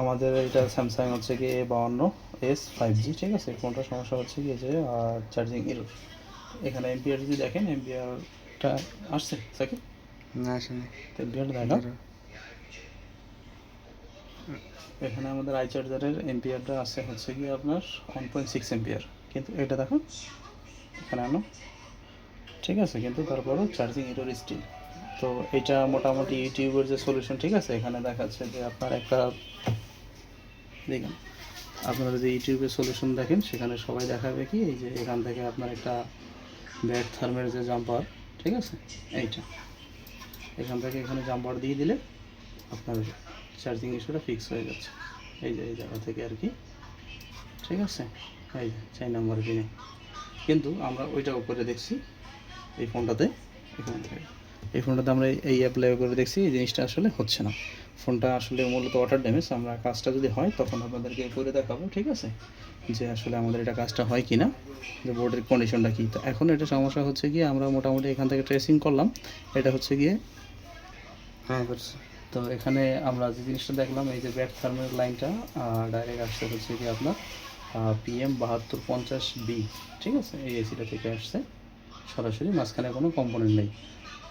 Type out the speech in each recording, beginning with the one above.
আমাদের এটা স্যামসাং হচ্ছে কি A52s 5G, ঠিক আছে। কোনটা সমস্যা হচ্ছে কি যে চার্জিং এরর। এখানে এম্পিয়ার যদি দেখেন, এম্পিয়ারটা আসছে সাকিব, না আসেনি। তো এম্পিয়ারটা দেখো। এখানে আমাদের আই চার্জারের এম্পিয়ারটা আছে হচ্ছে কি আপনার 1.6 এম্পিয়ার, কিন্তু এটা দেখো এখানে আনো, ঠিক আছে, কিন্তু তারপরও চার্জিং এরর স্টিল। তো এটা মোটামুটি ইউটিউবের যে সলিউশন, ঠিক আছে, এখানে দেখাচ্ছে যে আপনার একটা, দেখুন আপনারা যদি ইউটিউবের সলিউশন দেখেন সেখানে সবাই দেখাবে কি এই যে এখান থেকে আপনার একটা ব্যাড থার্মের যে জাম্পার, ঠিক আছে, এইটা এখান থেকে এখানে জাম্পার দিয়ে দিলে আপনার চার্জিং ইস্যুটা ফিক্স হয়ে যাচ্ছে। এই যে এই জায়গা থেকে আর কি, ঠিক আছে। এই যে 4 নম্বর পিনে, কিন্তু আমরা ওইটাও করে দেখছি এই ফোনটাতে। এখান থেকে এই ফোনটাতে আমরা এই অ্যাপ্লাই করে দেখছি, এই জিনিসটা আসলে হচ্ছে না। ফোনটা আসলে মূলত ওয়াটার ড্যামেজ। আমরা কাজটা যদি হয় তখন আপনাদেরকে করে দেখাবো, ঠিক আছে, যে আসলে আমাদের এটা কাজটা হয় কি না, যে বোর্ডের কন্ডিশনটা কী। তো এখন এটা সমস্যা হচ্ছে গিয়ে আমরা মোটামুটি এখান থেকে ট্রেসিং করলাম, এটা হচ্ছে গিয়ে, হ্যাঁ করছি। তো এখানে আমরা যে জিনিসটা দেখলাম এই যে ব্যাক থার্মের লাইনটা ডাইরেক্ট আসছে হচ্ছে কি আপনার PM7250B, ঠিক আছে, এই এসিটা থেকে আসছে সরাসরি, মাঝখানে কোনো কম্পোনেন্ট নেই,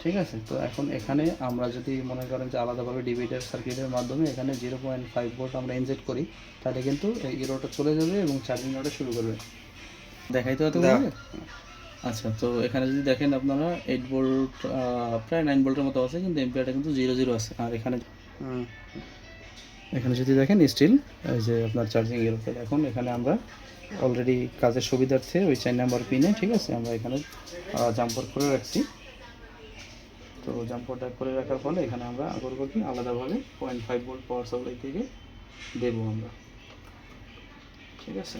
ঠিক আছে। তো এখন এখানে আমরা যদি মনে করেন যে আলাদাভাবে ডিভাইডার সার্কিটের মাধ্যমে এখানে 0.5 ভোল্ট আমরা ইনজেক্ট করি, তাহলে কিন্তু এই ইরোটা চলে যাবে এবং চার্জিং ওটা শুরু করবে। দেখাইতে হতে পারবে। আচ্ছা, তো এখানে যদি দেখেন আপনারা 8 ভোল্ট, প্রায় 9 ভোল্টের মতো আছে, কিন্তু এম্পিয়ারটা কিন্তু 0 আছে। আর এখানে এখানে যদি দেখেন স্টিল এই যে আপনার চার্জিং এর উপরে, এখন এখানে আমরা অলরেডি কাজের সুবিধার্থে ওই 4 নাম্বার পিনে, ঠিক আছে, আমরা এখানে জাম্পার করে রাখছি। তো জাম্পারটা করে রাখার ফলে এখানে আমরা করবো কি আলাদাভাবে 0.5 ভোল্ট পাওয়ার সাপ্লাই থেকে দেবো আমরা, ঠিক আছে।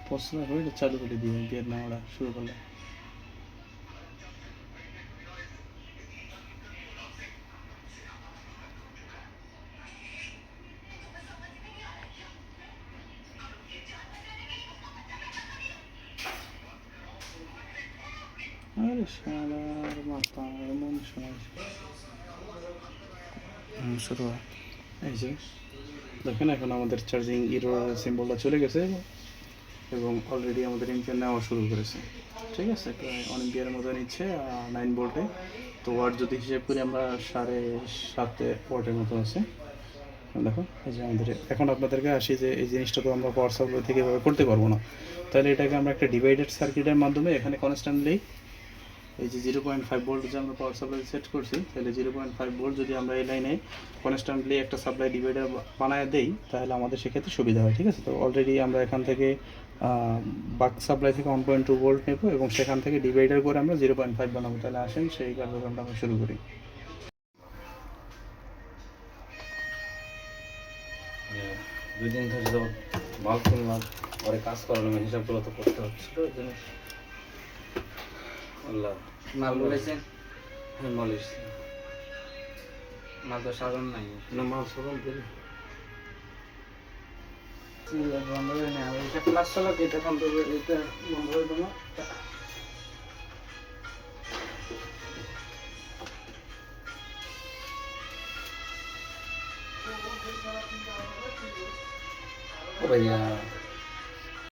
প্রশ্ন করে এটা চালু করে দিই, এম্পিয়ার না ওরা শুরু করলে। আরে শালার মাথা এমন সমস্যা। শুরু হয়। এই যে দেখেন এখন আমাদের চার্জিং ইরোর সিম্বলটা চলে গেছে এবং অলরেডি আমাদের এম্পিয়ার নেওয়া শুরু করেছে, ঠিক আছে। প্রায় 1 এম্পিয়ারের মতো নিচ্ছে 9 ভোল্টে। তো ওয়াট যদি হিসেব করি আমরা 7.5 ওয়াটের মতো আছে। দেখো এই যে আমাদের, এখন আপনাদেরকে আসি যে এই জিনিসটা তো আমরা পাওয়ার সাপ্লাই থেকে এভাবে করতে পারবো না, তাহলে এটাকে আমরা একটা ডিভাইডেড সার্কিটের মাধ্যমে এখানে কনস্ট্যান্টলি এই যে 0.5 ভোল্ট যে আমরা পাওয়ার সাপ্লাই সেট করছি, তাহলে 0.5 ভোল্ট যদি আমরা এই লাইনে কনস্ট্যান্টলি একটা সাপ্লাই ডিভাইডার বানায় দেই, তাহলে আমাদের সেক্ষেত্রে সুবিধা হয়, ঠিক আছে। তো অলরেডি আমরা এখান থেকে বাক সাপ্লাই থেকে 1.2 ভোল্ট নেব এবং সেখান থেকে ডিভাইডার করে আমরা 0.5 বানাবো। তাহলে আসেন সেই কার্যক্রমটা আমরা শুরু করি। 2 দিন ধরে তো মাল কিনলাম, পরে কাজ করালাম, হিসাবগুলো তো করতে হচ্ছিল ওই জন্য। আল্লাহ মাল বলেছেন। হ্যাঁ মাল এসছে, মাল তো সাজান নাই না, মাল সাজান দিলে বন্ধ হয়ে নেই। এটা ক্লাস চালাক, এটা বন্ধ হয়ে, এটা বন্ধ হয়ে দেবো। ও ভাইয়া